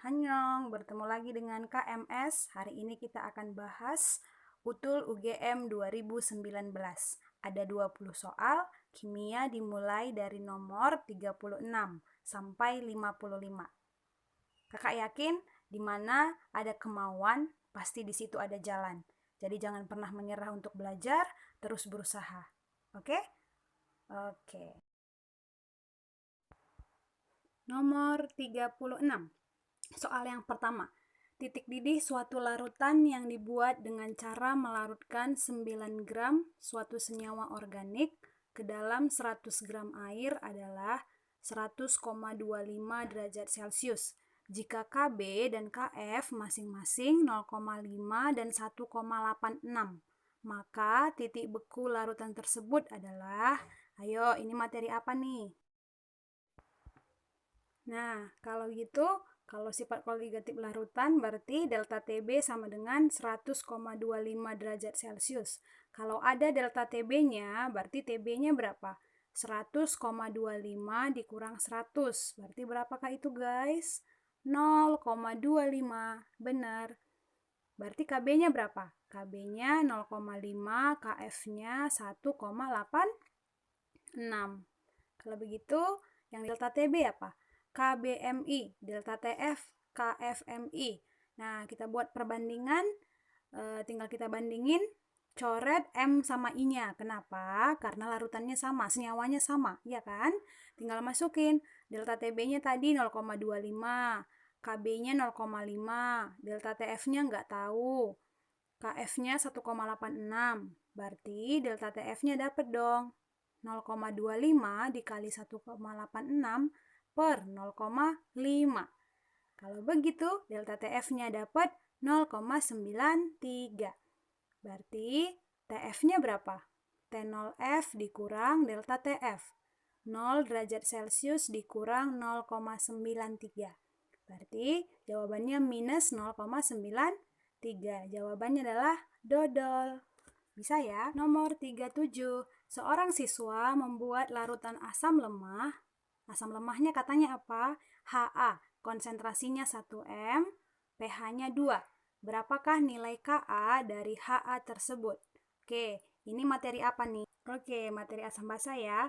Annyeong, bertemu lagi dengan KMS. Hari ini kita akan bahas UTUL UGM 2019. Ada 20 soal, kimia dimulai dari nomor 36 sampai 55. Kakak yakin di mana ada kemauan, pasti di situ ada jalan. Jadi jangan pernah menyerah untuk belajar, terus berusaha. Oke? Oke. Nomor 36. Soal yang pertama. Titik didih suatu larutan yang dibuat dengan cara melarutkan 9 gram suatu senyawa organik ke dalam 100 gram air adalah 100,25 derajat Celcius. Jika KB dan KF masing-masing 0,5 dan 1,86, maka titik beku larutan tersebut adalah, ayo ini materi apa nih? Nah, kalau gitu, kalau sifat koligatif larutan berarti delta TB sama dengan 100,25 derajat Celcius. Kalau ada delta TB-nya, berarti TB-nya berapa? 100,25 dikurang 100. Berarti berapakah itu, guys? 0,25. Benar. Berarti KB-nya berapa? KB-nya 0,5, KF-nya 1,86. Kalau begitu, yang delta TB apa? KBMI, delta TF, KFMI. Nah, kita buat perbandingan, tinggal kita bandingin, coret M sama I-nya. Kenapa? Karena larutannya sama, senyawanya sama, ya kan? Tinggal masukin, delta TB-nya tadi 0,25, KB-nya 0,5, delta TF-nya nggak tahu, KF-nya 1,86, berarti delta TF-nya dapat dong. 0,25 dikali 1,86 per 0,5. Kalau begitu, delta TF-nya dapat 0,93. Berarti TF-nya berapa? T0F dikurang delta TF. 0 derajat Celcius dikurang 0,93. Berarti jawabannya minus 0,93. Jawabannya adalah dodol. Bisa ya? Nomor 37. Seorang siswa membuat larutan asam lemah. Asam lemahnya katanya apa? HA. Konsentrasinya 1 M, pH-nya 2. Berapakah nilai Ka dari HA tersebut? Oke, ini materi apa nih? Oke, materi asam basa ya.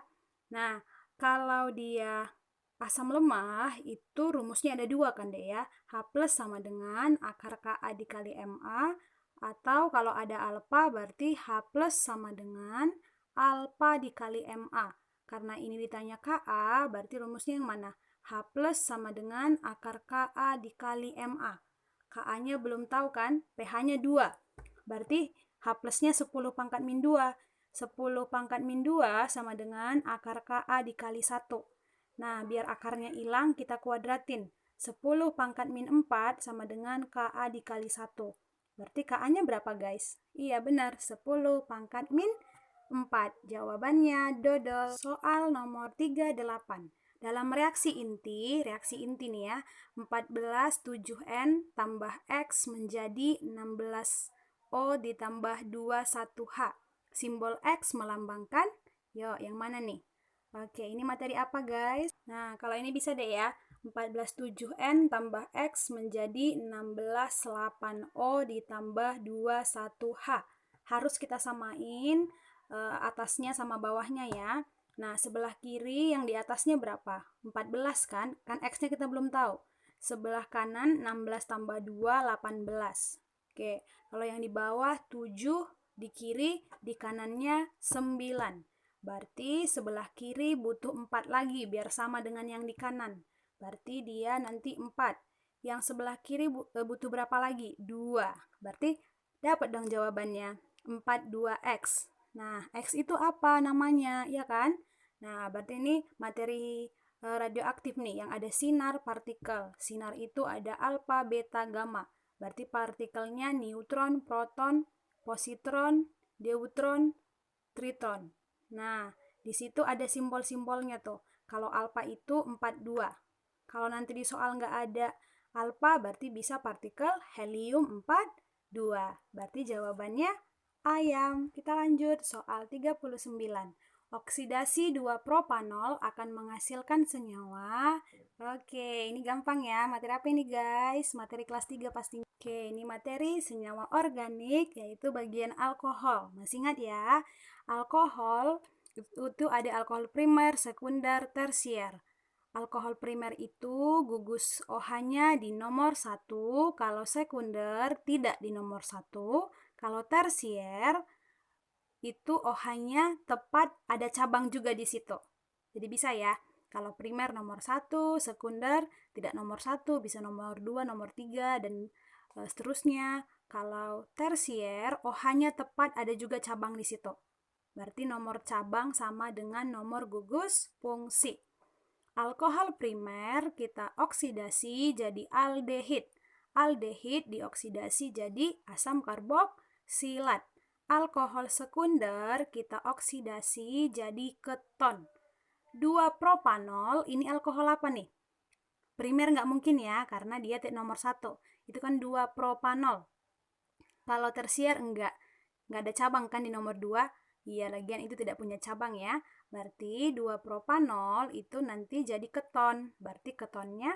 Nah, kalau dia asam lemah, itu rumusnya ada 2 kan deh ya. H plus sama dengan akar Ka dikali Ma, atau kalau ada alfa berarti H plus sama dengan alfa dikali Ma. Karena ini ditanya Ka, berarti rumusnya yang mana? H plus sama dengan akar Ka dikali Ma. Ka-nya belum tahu kan? pH-nya 2. Berarti H plusnya 10 pangkat min 2. 10 pangkat min 2 sama dengan akar Ka dikali 1. Nah, biar akarnya hilang, kita kuadratin. 10 pangkat min 4 sama dengan Ka dikali 1. Berarti Ka-nya berapa, guys? Iya, benar. 10 pangkat min 4. Jawabannya dodol. Soal nomor 38. Dalam reaksi inti nih ya, 14 7N tambah X menjadi 16O ditambah 21H. Simbol X melambangkan, yuk yang mana nih? Oke, ini materi apa guys? Nah, kalau ini bisa deh ya. 14 7N tambah X menjadi 16 8O ditambah 21H. Harus kita samain atasnya sama bawahnya ya. Nah, sebelah kiri yang di atasnya berapa? 14 kan? Kan X-nya kita belum tahu. Sebelah kanan 16 tambah 2, 18. Oke, kalau yang di bawah 7, di kiri, di kanannya 9. Berarti sebelah kiri butuh 4 lagi biar sama dengan yang di kanan. Berarti dia nanti 4. Yang sebelah kiri butuh berapa lagi? 2. Berarti dapat dong jawabannya. 4 2X. Nah, X itu apa namanya, ya kan? Nah, berarti ini materi radioaktif nih, yang ada sinar partikel. Sinar itu ada alfa, beta, gamma. Berarti partikelnya neutron, proton, positron, deuteron, tritron. Nah, di situ ada simbol-simbolnya tuh. Kalau alfa itu 42. Kalau nanti di soal nggak ada alfa, berarti bisa partikel helium 42. Berarti jawabannya ayam. Kita lanjut soal 39. Oksidasi 2 propanol akan menghasilkan senyawa. Oke, ini gampang ya. Materi apa ini guys? Materi kelas 3 pasti. Oke, ini materi senyawa organik yaitu bagian alkohol. Masih ingat ya? Alkohol itu ada alkohol primer, sekunder, tersier. Alkohol primer itu gugus OH-nya di nomor 1, kalau sekunder tidak di nomor 1, kalau tersier itu OH-nya tepat ada cabang juga di situ. Jadi bisa ya, kalau primer nomor 1, sekunder tidak nomor 1, bisa nomor 2, nomor 3, dan seterusnya. Kalau tersier, OH-nya tepat ada juga cabang di situ. Berarti nomor cabang sama dengan nomor gugus fungsi. Alkohol primer kita oksidasi jadi aldehid. Aldehid dioksidasi jadi asam karboksilat. Alkohol sekunder kita oksidasi jadi keton. 2 propanol, ini alkohol apa nih? Primer nggak mungkin ya, karena dia nomor 1. Itu kan 2 propanol. Kalau tersier enggak ada cabang kan di nomor 2. Iya, lagian itu tidak punya cabang ya. Berarti 2 propanol itu nanti jadi keton. Berarti ketonnya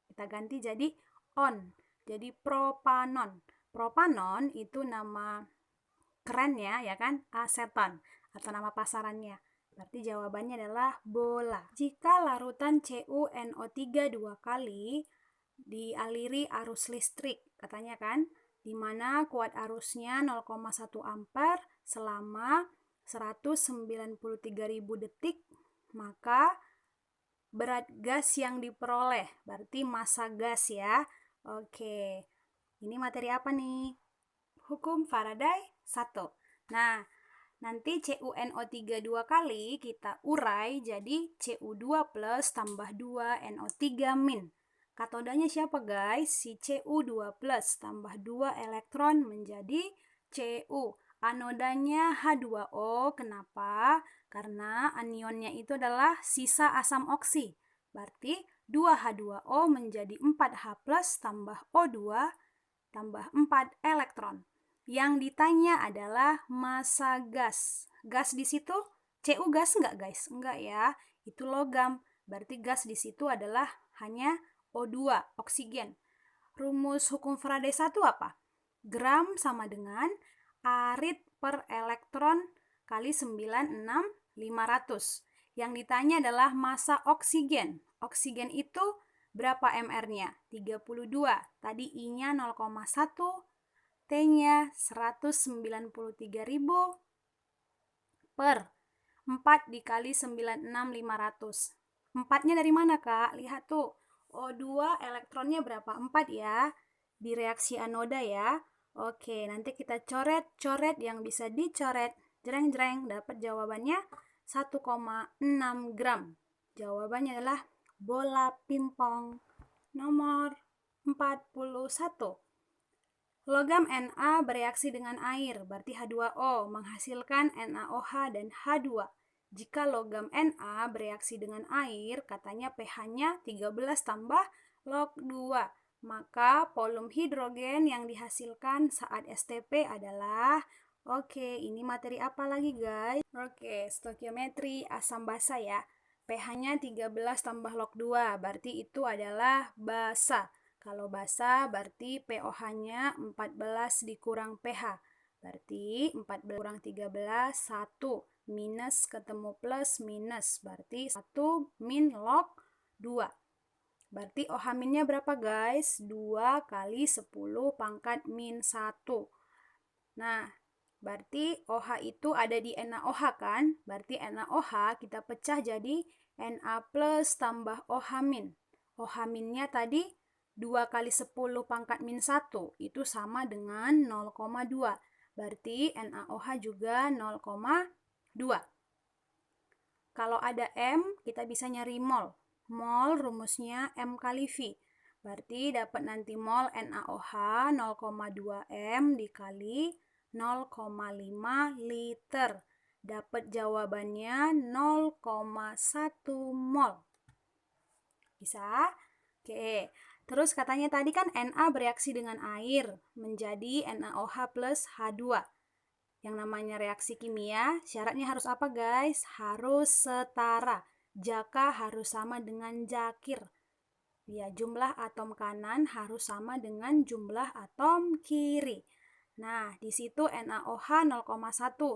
kita ganti jadi on. Jadi propanon. Propanon itu nama kerennya ya kan, aseton atau nama pasarannya. Berarti jawabannya adalah bola. Jika larutan CuNO3 2 kali dialiri arus listrik, katanya kan, di mana kuat arusnya 0,1 ampere selama 193.000 detik, maka berat gas yang diperoleh, berarti massa gas ya. Oke, ini materi apa nih? Hukum Faraday 1. Nah, nanti CuNO3 2 kali kita urai jadi Cu2 plus tambah 2 NO3 min. Katodanya siapa guys? Si Cu2 plus tambah 2 elektron menjadi Cu. Anodanya H2O. Kenapa? Karena anionnya itu adalah sisa asam oksi. Berarti 2H2O menjadi 4H plus tambah O2 tambah 4 elektron. Yang ditanya adalah massa gas. Gas di situ Cu gas enggak guys? Enggak ya. Itu logam. Berarti gas di situ adalah hanya O2, oksigen. Rumus hukum Faraday 1 apa? Gram sama dengan arit per elektron kali 9,6,500. Yang ditanya adalah massa oksigen. Oksigen itu berapa mR-nya? 32. Tadi I-nya 0,1, T-nya 193.000 per 4 dikali 9,6,500. 4-nya dari mana, Kak? Lihat tuh. O2 elektronnya berapa? 4 ya. Di reaksi anoda ya. Oke, nanti kita coret-coret yang bisa dicoret. Jreng-jreng, dapat jawabannya 1,6 gram. Jawabannya adalah bola pingpong. Nomor 41. Logam Na bereaksi dengan air, berarti H2O, menghasilkan NaOH dan H2. Jika logam Na bereaksi dengan air, katanya pH-nya 13 tambah log 2. Maka volum hidrogen yang dihasilkan saat STP adalah, oke, ini materi apa lagi guys? Oke, stoikiometri asam basa ya. pH-nya 13 tambah log 2, berarti itu adalah basa. Kalau basa berarti pOH-nya 14 dikurang pH. Berarti 14 kurang 13, 1. Minus ketemu plus minus. Berarti 1 min log 2. Berarti OH minnya berapa guys? 2 kali 10 pangkat min 1. Nah, berarti OH itu ada di NaOH kan? Berarti NaOH kita pecah jadi Na plus tambah OH min. OH minnya tadi 2 kali 10 pangkat min 1 itu sama dengan 0,2. Berarti NaOH juga 0,2. Kalau ada M, kita bisa nyari mol. Mol rumusnya M kali V. Berarti dapat nanti mol NaOH 0,2 M dikali 0,5 liter. Dapat jawabannya 0,1 mol. Bisa? Oke. Terus katanya tadi kan Na bereaksi dengan air menjadi NaOH plus H2. Yang namanya reaksi kimia, syaratnya harus apa guys? Harus setara. Jaka harus sama dengan Jakir. Ya, jumlah atom kanan harus sama dengan jumlah atom kiri. Nah, di situ NaOH 0,1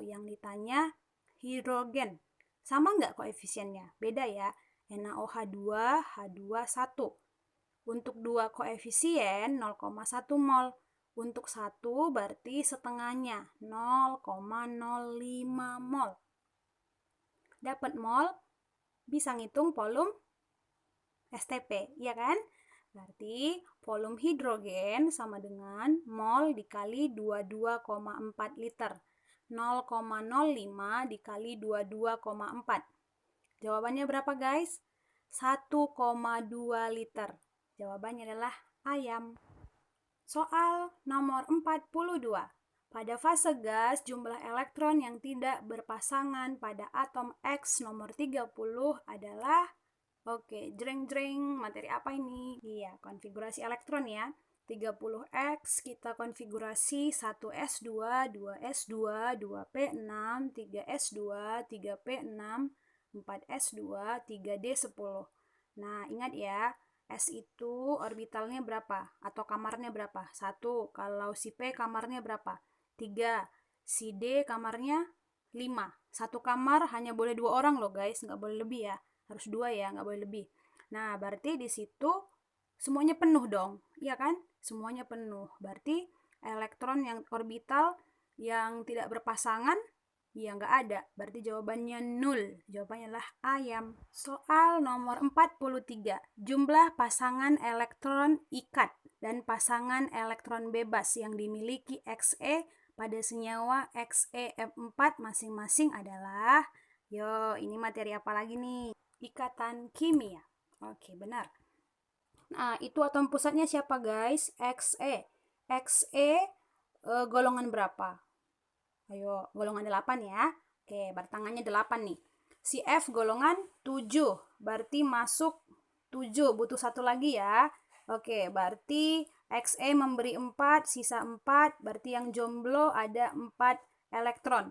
yang ditanya hidrogen. Sama nggak koefisiennya? Beda ya. NaOH 2, H2, 1. Untuk 2 koefisien 0,1 mol. Untuk 1 berarti setengahnya 0,05 mol. Dapat mol, bisa ngitung volume STP, ya kan? Berarti volume hidrogen sama dengan mol dikali 22,4 liter. 0,05 dikali 22,4. Jawabannya berapa guys? 1,2 liter. Jawabannya adalah ayam. Soal nomor 42. Pada fase gas, jumlah elektron yang tidak berpasangan pada atom X nomor 30 adalah, oke, jreng-jreng, materi apa ini? Iya, konfigurasi elektron ya. 30X kita konfigurasi 1s2, 2s2, 2p6, 3s2, 3p6, 4s2, 3d10. Nah, ingat ya, S itu orbitalnya berapa? Atau kamarnya berapa? 1. Kalau si P kamarnya berapa? 3. Si D kamarnya 5. Satu kamar hanya boleh 2 orang loh guys, nggak boleh lebih ya. Harus 2 ya, nggak boleh lebih. Nah, berarti di situ semuanya penuh dong, iya kan? Semuanya penuh. Berarti elektron yang orbital yang tidak berpasangan, ya nggak ada. Berarti jawabannya 0. Jawabannya adalah ayam. Soal nomor 43. Jumlah pasangan elektron ikat dan pasangan elektron bebas yang dimiliki Xe pada senyawa XeF4 masing-masing adalah, yo, ini materi apa lagi nih? Ikatan kimia. Oke, benar. Nah, itu atom pusatnya siapa guys? Xe. Xe golongan berapa? Ayo, golongan 8 ya. Oke, bertangannya 8 nih. Si F golongan 7. Berarti masuk 7. Butuh satu lagi ya. Oke, berarti Xe memberi 4, sisa 4. Berarti yang jomblo ada 4 elektron.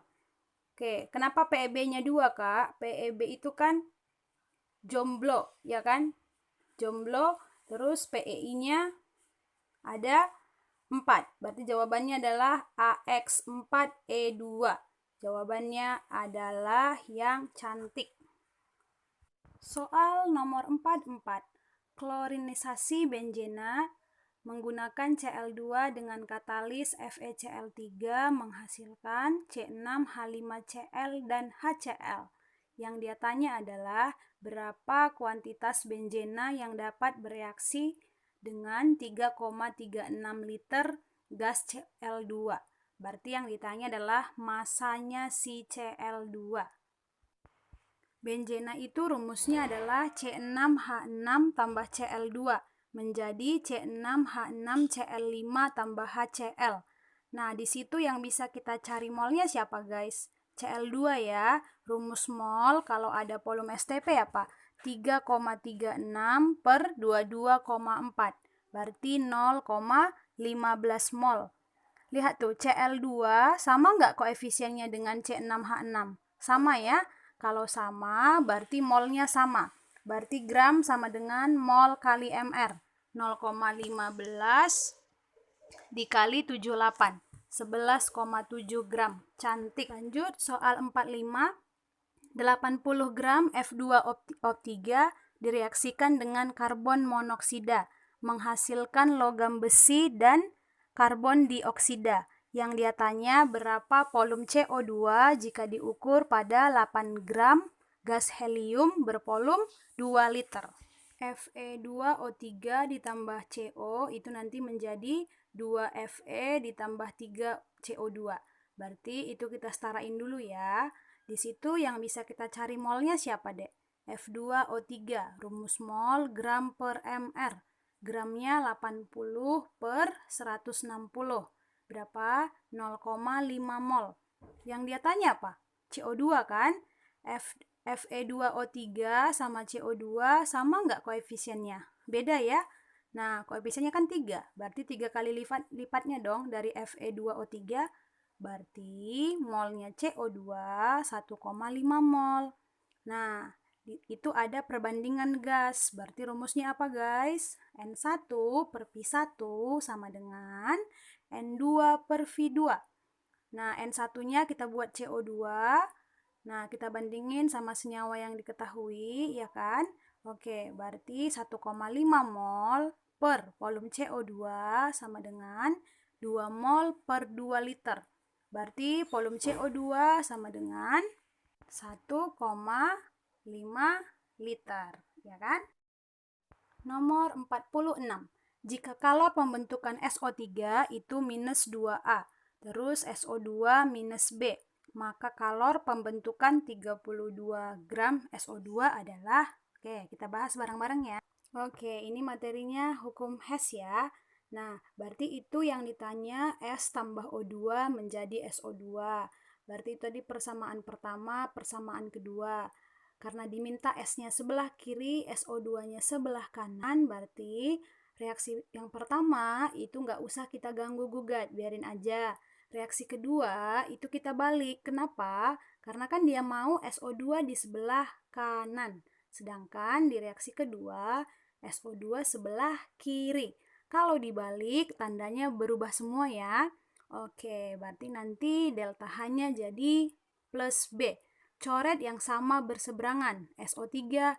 Oke, kenapa PeB-nya 2, Kak? PeB itu kan jomblo, ya kan? Jomblo, terus PeI-nya ada 4. Berarti jawabannya adalah AX4E2. Jawabannya adalah yang cantik. Soal nomor 44. Klorinisasi benzena menggunakan Cl2 dengan katalis FeCl3 menghasilkan C6H5Cl dan HCl. Yang dia tanya adalah berapa kuantitas benzena yang dapat bereaksi dengan 3,36 liter gas Cl2. Berarti yang ditanya adalah masanya si Cl2. Benzena itu rumusnya adalah C6H6 tambah Cl2 menjadi C6H6Cl5 tambah HCl. Nah, di situ yang bisa kita cari molnya siapa guys? Cl2 ya. Rumus mol kalau ada volume STP apa? 3,36 per 22,4. Berarti 0,15 mol. Lihat tuh, Cl2 sama nggak koefisiennya dengan C6H6? Sama ya. Kalau sama, berarti molnya sama. Berarti gram sama dengan mol kali mr. 0,15 dikali 78. 11,7 gram. Cantik. Lanjut, soal 45. 80 gram F2O3 direaksikan dengan karbon monoksida, menghasilkan logam besi dan karbon dioksida. Yang dia tanya berapa volume CO2 jika diukur pada 8 gram gas helium bervolume 2 liter. Fe2O3 ditambah CO itu nanti menjadi 2Fe ditambah 3 CO2. Berarti itu kita setarain dulu ya. Di situ yang bisa kita cari molnya siapa, Dek? F2O3, rumus mol gram per mr. Gramnya 80 per 160. Berapa? 0,5 mol. Yang dia tanya apa? CO2 kan? Fe2O3 sama CO2 sama nggak koefisiennya? Beda ya? Nah, koefisiennya kan 3. Berarti 3 kali lipatnya dong dari Fe2O3. berarti molnya CO2 1,5 mol. Nah, itu ada perbandingan gas. Berarti rumusnya apa guys? N1 per P1 sama dengan N2 per V2. Nah, N1-nya kita buat CO2. Nah, kita bandingin sama senyawa yang diketahui, ya kan? Oke, berarti 1,5 mol per volume CO2 sama dengan 2 mol per 2 liter. Berarti volume CO2 sama dengan 1,5 liter, ya kan? Nomor 46. Jika kalor pembentukan SO3 itu minus 2A, terus SO2 minus B, maka kalor pembentukan 32 gram SO2 adalah, oke, kita bahas bareng-bareng ya. Oke, ini materinya hukum Hess ya. Nah, berarti itu yang ditanya S tambah O2 menjadi SO2. Berarti itu tadi persamaan pertama, persamaan kedua. Karena diminta S-nya sebelah kiri, SO2-nya sebelah kanan, berarti reaksi yang pertama itu nggak usah kita ganggu-gugat, biarin aja. Reaksi kedua itu kita balik. Kenapa? Karena kan dia mau SO2 di sebelah kanan. Sedangkan di reaksi kedua, SO2 sebelah kiri. Kalau dibalik, tandanya berubah semua ya. Oke, berarti nanti delta H-nya jadi plus B. Coret yang sama berseberangan. SO3,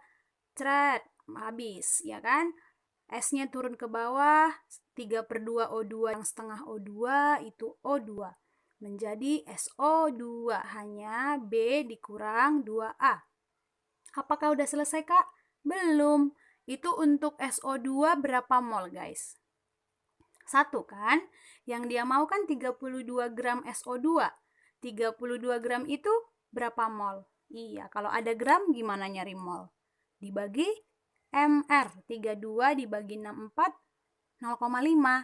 cret, habis, ya kan? S-nya turun ke bawah, 3/2 O2 yang setengah O2 itu O2. Menjadi SO2, hanya B dikurang 2A. Apakah udah selesai, Kak? Belum. Itu untuk SO2 berapa mol, guys? 1 kan? Yang dia mau kan 32 gram SO2. 32 gram itu berapa mol? Iya, kalau ada gram gimana nyari mol? Dibagi MR. 32 dibagi 64, 0,5.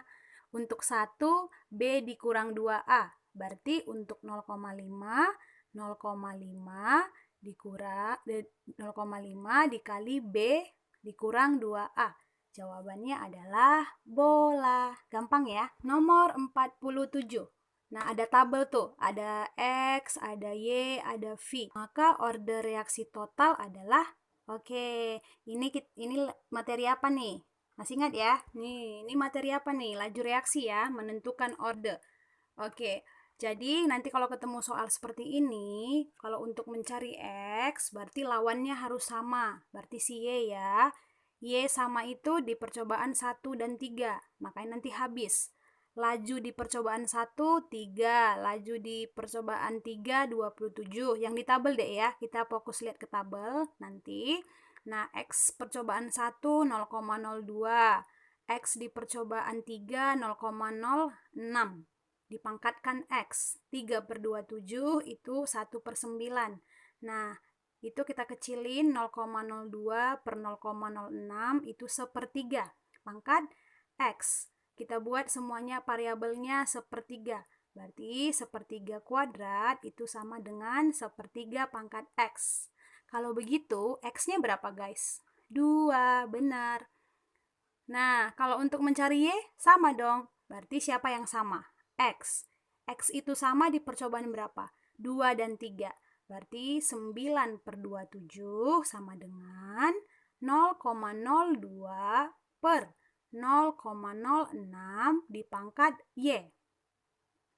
Untuk 1, B dikurang 2A. Berarti untuk 0,5, 0,5 dikurang 0,5 dikali B dikurang 2A. Jawabannya adalah bola. Gampang ya. Nomor 47. Nah, ada tabel tuh. Ada X, ada Y, ada V. Maka order reaksi total adalah, oke, ini materi apa nih? Masih ingat ya? Ini materi apa nih? Laju reaksi ya, menentukan order. Oke, jadi nanti kalau ketemu soal seperti ini, kalau untuk mencari X, berarti lawannya harus sama. Berarti si Y ya. Y sama itu di percobaan 1 dan 3, makanya nanti habis. Laju di percobaan 1, 3. Laju di percobaan 3, 27. Yang di tabel deh ya, kita fokus lihat ke tabel nanti. Nah, X percobaan 1, 0,02. X di percobaan 3, 0,06. Dipangkatkan X. 3/27 itu 1/9. Nah, itu kita kecilin 0,02 per 0,06 itu 1/3. Pangkat X. Kita buat semuanya variabelnya 1/3. Berarti 1/3 kuadrat itu sama dengan 1/3 pangkat X. Kalau begitu, X-nya berapa guys? 2, benar. Nah, kalau untuk mencari Y, sama dong. Berarti siapa yang sama? X. X itu sama di percobaan berapa? 2 dan 3. Berarti 9/27 sama dengan 0,02 per 0,06 dipangkat Y.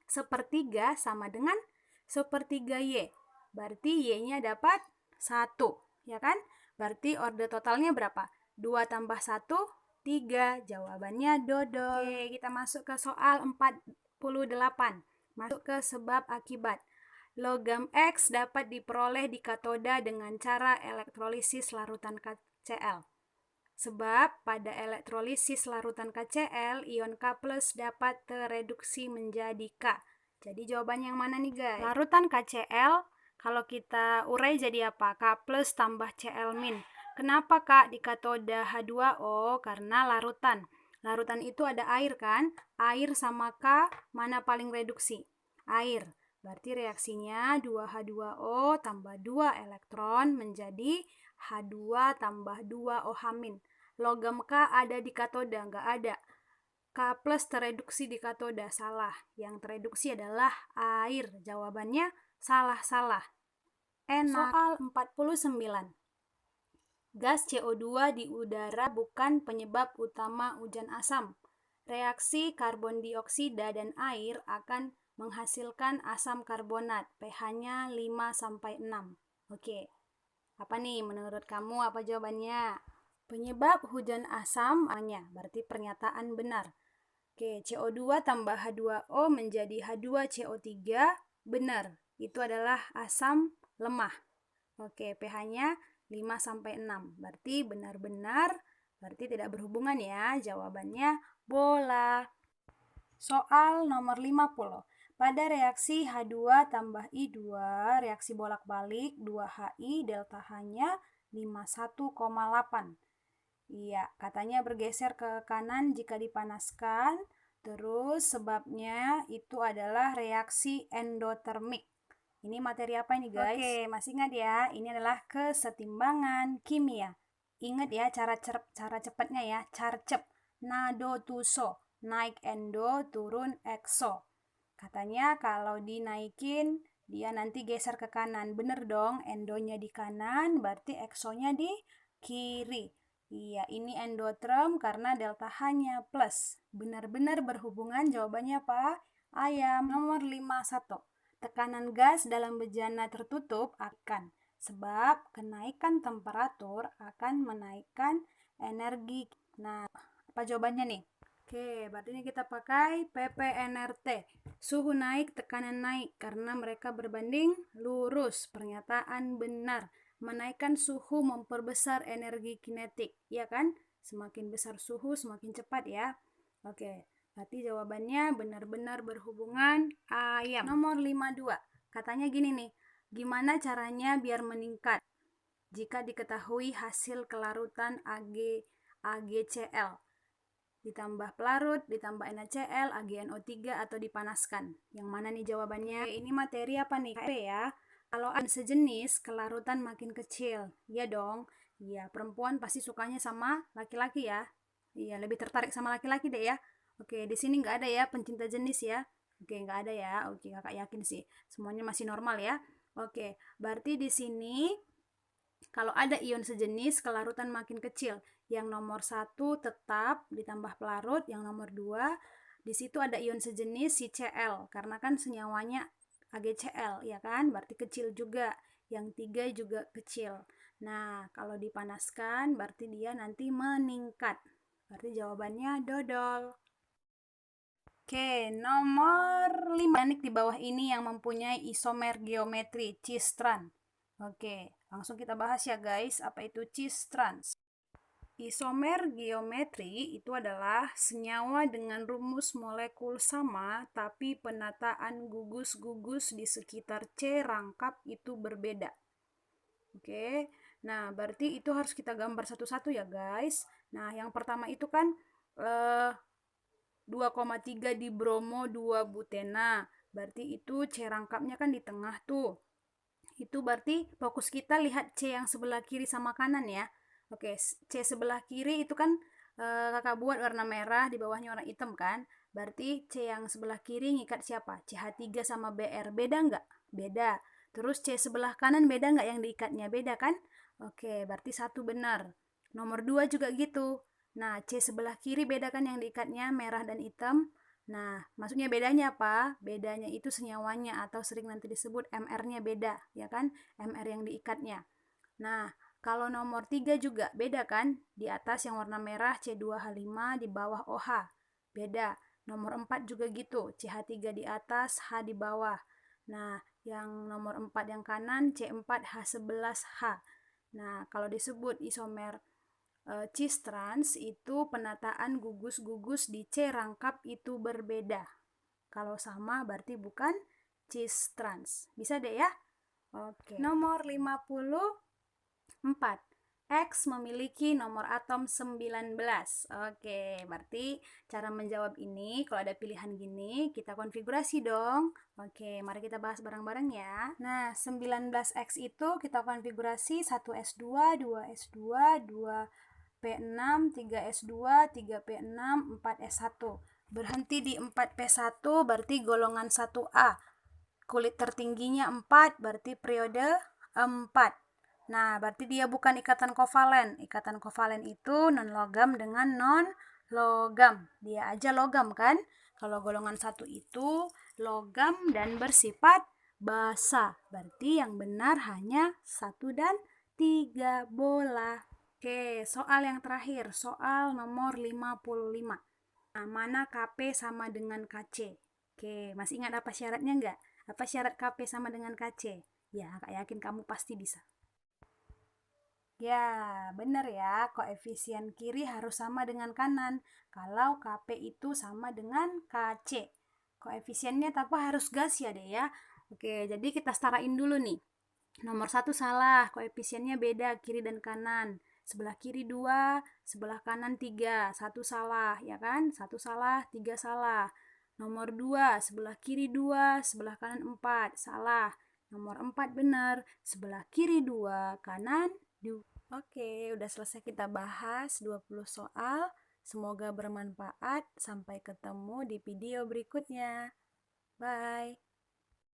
1/3 sama dengan 1/3 Y. Berarti Y-nya dapat 1. Ya kan? Berarti order totalnya berapa? 2 tambah 1, 3. Jawabannya dodol. Oke, kita masuk ke soal 48. Masuk ke sebab akibat. Logam X dapat diperoleh di katoda dengan cara elektrolisis larutan KCl. Sebab pada elektrolisis larutan KCl, ion K+ dapat tereduksi menjadi K. Jadi jawabannya yang mana nih guys? Larutan KCl, kalau kita urai jadi apa? K+ tambah Cl-. Kenapa Kak di katoda H2O? Karena larutan. Larutan itu ada air kan? Air sama K, mana paling reduksi? Air. Berarti reaksinya 2H2O tambah 2 elektron menjadi H2 tambah 2OH-. Logam K ada di katoda? Nggak ada. K Apakah plus tereduksi di katoda? Salah. Yang tereduksi adalah air. Jawabannya salah-salah. Enak. Soal 49. Gas CO2 di udara bukan penyebab utama hujan asam. Reaksi karbon dioksida dan air akan menghasilkan asam karbonat. pH-nya 5-6. Oke. Apa nih menurut kamu, apa jawabannya? Penyebab hujan asam berarti pernyataan benar. Oke, CO2 tambah H2O menjadi H2CO3, benar. Itu adalah asam lemah. Oke, pH-nya 5-6. Berarti benar-benar, berarti tidak berhubungan ya. Jawabannya bola. Soal nomor 50. Pada reaksi H2 tambah I2, reaksi bolak-balik 2HI delta H-nya 51,8. Iya, katanya bergeser ke kanan jika dipanaskan. Terus sebabnya itu adalah reaksi endotermik. Ini materi apa ini guys? Oke, masih ingat ya? Ini adalah kesetimbangan kimia. Ingat ya cara cepatnya ya. Carcep, nado tuso, naik endo, turun exo. Katanya kalau dinaikin dia nanti geser ke kanan. Bener dong, endonya di kanan berarti exonya di kiri. Iya, ini endoterm karena delta H-nya plus. Benar-benar berhubungan, jawabannya apa? Ayam. Nomor 51. Tekanan gas dalam bejana tertutup akan. Sebab kenaikan temperatur akan menaikkan energi. Nah, apa jawabannya nih? Oke, berarti ini kita pakai PPNRT. Suhu naik, tekanan naik karena mereka berbanding lurus. Pernyataan benar. Menaikkan suhu memperbesar energi kinetik, ya kan? Semakin besar suhu, semakin cepat ya. Oke, berarti jawabannya benar-benar berhubungan ayam. Nomor 52. Katanya gini nih, gimana caranya biar meningkat? Jika diketahui hasil kelarutan AgCl ditambah pelarut, ditambah NaCl, AgNO3 atau dipanaskan. Yang mana nih jawabannya? Oke, ini materi apa nih? KP ya. Kalau ada sejenis, kelarutan makin kecil. Iya dong. Iya, perempuan pasti sukanya sama laki-laki ya. Iya, lebih tertarik sama laki-laki deh ya. Oke, di sini nggak ada ya pencinta jenis ya. Oke, nggak ada ya. Oke, kakak yakin sih. Semuanya masih normal ya. Oke, berarti di sini kalau ada ion sejenis, kelarutan makin kecil. Yang nomor 1 tetap ditambah pelarut, yang nomor 2 di situ ada ion sejenis si Cl, karena kan senyawanya AgCl, ya kan? Berarti kecil juga. Yang 3 juga kecil. Nah, kalau dipanaskan berarti dia nanti meningkat. Berarti jawabannya dodol. Oke, nomor 5. Organik di bawah ini yang mempunyai isomer geometri cis trans. Oke, langsung kita bahas ya guys, apa itu cis trans. Isomer geometri itu adalah senyawa dengan rumus molekul sama tapi penataan gugus-gugus di sekitar C rangkap itu berbeda. Oke, nah berarti itu harus kita gambar satu-satu ya guys. Nah, yang pertama itu kan 2,3 di bromo 2 butena. Berarti itu C rangkapnya kan di tengah tuh. Itu berarti fokus kita lihat C yang sebelah kiri sama kanan ya. Oke, C sebelah kiri itu kan kakak buat warna merah, di bawahnya warna hitam kan. Berarti C yang sebelah kiri ngikat siapa? CH3 sama Br. Beda nggak? Beda. Terus C sebelah kanan beda nggak yang diikatnya? Beda kan? Oke, berarti satu benar. Nomor 2 juga gitu. Nah, C sebelah kiri beda kan yang diikatnya merah dan hitam. Nah, maksudnya bedanya apa? Bedanya itu senyawanya atau sering nanti disebut MR-nya beda, ya kan? MR yang diikatnya. Nah, kalau nomor 3 juga beda kan? Di atas yang warna merah C2H5, di bawah OH. Beda. Nomor 4 juga gitu, CH3 di atas, H di bawah. Nah, yang nomor 4 yang kanan C4H11H. Nah, kalau disebut isomer cis trans itu penataan gugus-gugus di C rangkap itu berbeda. Kalau sama berarti bukan cis trans. Bisa deh ya? Oke. Nomor 54. X memiliki nomor atom 19. Oke, berarti cara menjawab ini kalau ada pilihan gini, kita konfigurasi dong. Oke, mari kita bahas bareng-bareng ya. Nah, 19X itu kita konfigurasi 1S2, 2S2, 2 P6, 3S2, 3P6, 4S1. Berhenti di 4P1 berarti golongan 1A. Kulit tertingginya 4 berarti periode 4. Nah, berarti dia bukan ikatan kovalen. Ikatan kovalen itu non-logam dengan non-logam. Dia aja logam kan? Kalau golongan 1 itu logam dan bersifat basa. Berarti yang benar hanya 1 dan 3 bola. Oke, soal yang terakhir, soal nomor 55. Nah, mana KP sama dengan KC? Oke, masih ingat apa syaratnya enggak? Apa syarat KP sama dengan KC? Ya, Kak yakin kamu pasti bisa. Ya, benar ya, koefisien kiri harus sama dengan kanan. Kalau KP itu sama dengan KC. Koefisiennya tapi harus gas ya deh ya. Oke, jadi kita setarain dulu nih. Nomor 1 salah, koefisiennya beda kiri dan kanan. Sebelah kiri 2, sebelah kanan 3. 1 salah, ya kan? 1 salah, 3 salah. Nomor 2, sebelah kiri 2, sebelah kanan 4. Salah. Nomor 4 benar, sebelah kiri 2, kanan 2. Oke, udah selesai kita bahas 20 soal. Semoga bermanfaat. Sampai ketemu di video berikutnya. Bye.